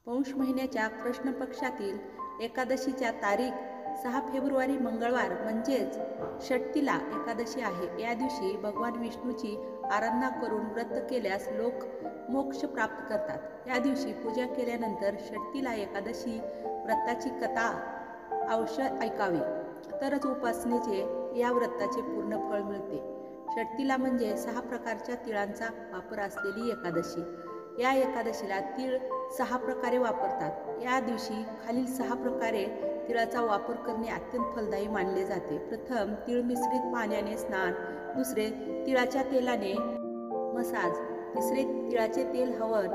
पौष महिन्याच्या कृष्ण पक्षातील एकादशीच्या तारीख 6 फेब्रुवारी मंगळवार म्हणजेच षष्ठीला एकादशी आहे. या दिवशी भगवान विष्णूची आराधना करून व्रत केल्यास लोक मोक्ष प्राप्त करतात. या दिवशी पूजा केल्यानंतर षष्ठीला एकादशी व्रताची कथा अवश्य ऐकावी, तरच उपासनेचे या व्रताचे पूर्ण फळ मिळते. षष्ठीला म्हणजे 6 प्रकारच्या तिळांचा वापर असलेली एकादशी. या एकादशीला तीळ 6 प्रकारे वापरतात. या दिवशी खालील 6 प्रकारे तिळाचा वापर करणे अत्यंत फलदायी मानले जाते. प्रथम, तीळ मिश्रित पाण्याने स्नान. दुसरे, तिळाच्या तेलाने मसाज. तिसरे, तिळाचे तेल हवन.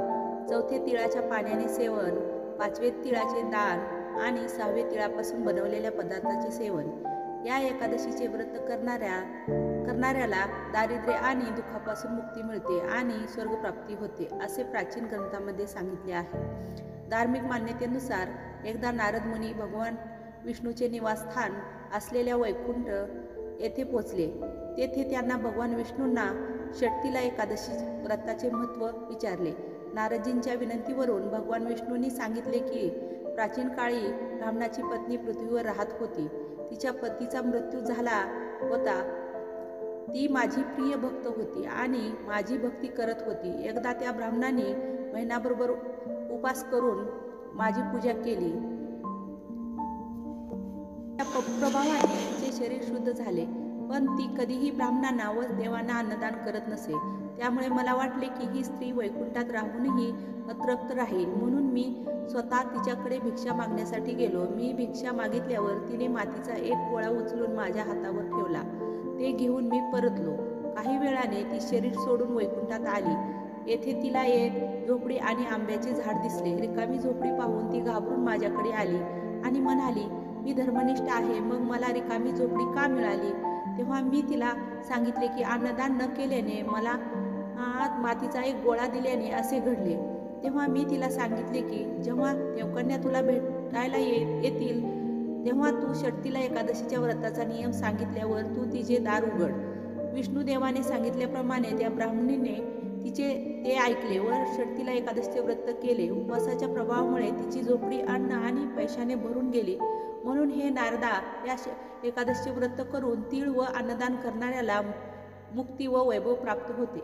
चौथे, तिळाच्या पाण्याने सेवन. पाचवे, तिळाचे दान. आणि 6वे, तिळापासून बनवलेल्या पदार्थाचे सेवन. या एकादशीचे व्रत करणाऱ्याला दारिद्र्य आणि दुःखापासून मुक्ती मिळते आणि स्वर्गप्राप्ती होते, असे प्राचीन ग्रंथांमध्ये सांगितले आहे. धार्मिक मान्यतेनुसार एकदा नारद मुनी भगवान विष्णूचे निवासस्थान असलेल्या वैकुंठ येथे पोचले. तेथे त्यांना भगवान विष्णूंना षष्ठीला एकादशी व्रताचे महत्त्व विचारले. नारदजींच्या विनंतीवरून भगवान विष्णूंनी सांगितले की प्राचीन काळी ब्राह्मणाची पत्नी पृथ्वीवर राहत होती. तिच्या पतीचा मृत्यू झाला होता. ती माझी प्रिय भक्त होती आणि माझी भक्ती करत होती. एकदा त्या ब्राह्मणाने महिनाभर उपास करून माझी पूजा केली. त्या प्रभावाने तिचे शरीर शुद्ध झाले, पण ती कधीही ब्राह्मणांना व देवांना अन्नदान करत नसे. त्यामुळे मला वाटले की ही स्त्री वैकुंठात राहूनही अतृप्त राहील, म्हणून मी स्वतः तिच्याकडे भिक्षा मागण्यासाठी गेलो. मी भिक्षा मागितल्यावर तिने मातीचा एक गोळा उचलून माझ्या हातावर ठेवला. ते घेऊन मी परतलो. काही वेळाने ती शरीर सोडून वैकुंठात आली. येथे तिला एक झोपडी आणि आंब्याचे झाड दिसले. रिकामी झोपडी पाहून ती घाबरून माझ्याकडे आली आणि म्हणाली, मी धर्मनिष्ठ आहे, मग मला रिकामी झोपडी का मिळाली? तेव्हा मी तिला सांगितले की अन्नदान न केल्याने, मला मातीचा एक गोळा दिल्याने असे घडले. तेव्हा मी तिला सांगितले की जेव्हा देवकन्या तुला भेटायला येतील तेव्हा तू षष्ठीला एकादशीच्या व्रताचा नियम सांगितल्यावर तू तिचे दार उघड. विष्णुदेवाने सांगितल्याप्रमाणे त्या ब्राह्मणीने तिचे ते ऐकले व षष्ठीला एकादशीचे व्रत केले. उपवासाच्या प्रभावामुळे तिची झोपडी अन्न आणि पैशाने भरून गेली. म्हणून हे नारदा, या एकादशीचे व्रत करून तीळ व अन्नदान करणाऱ्याला मुक्ती व वैभव प्राप्त होते.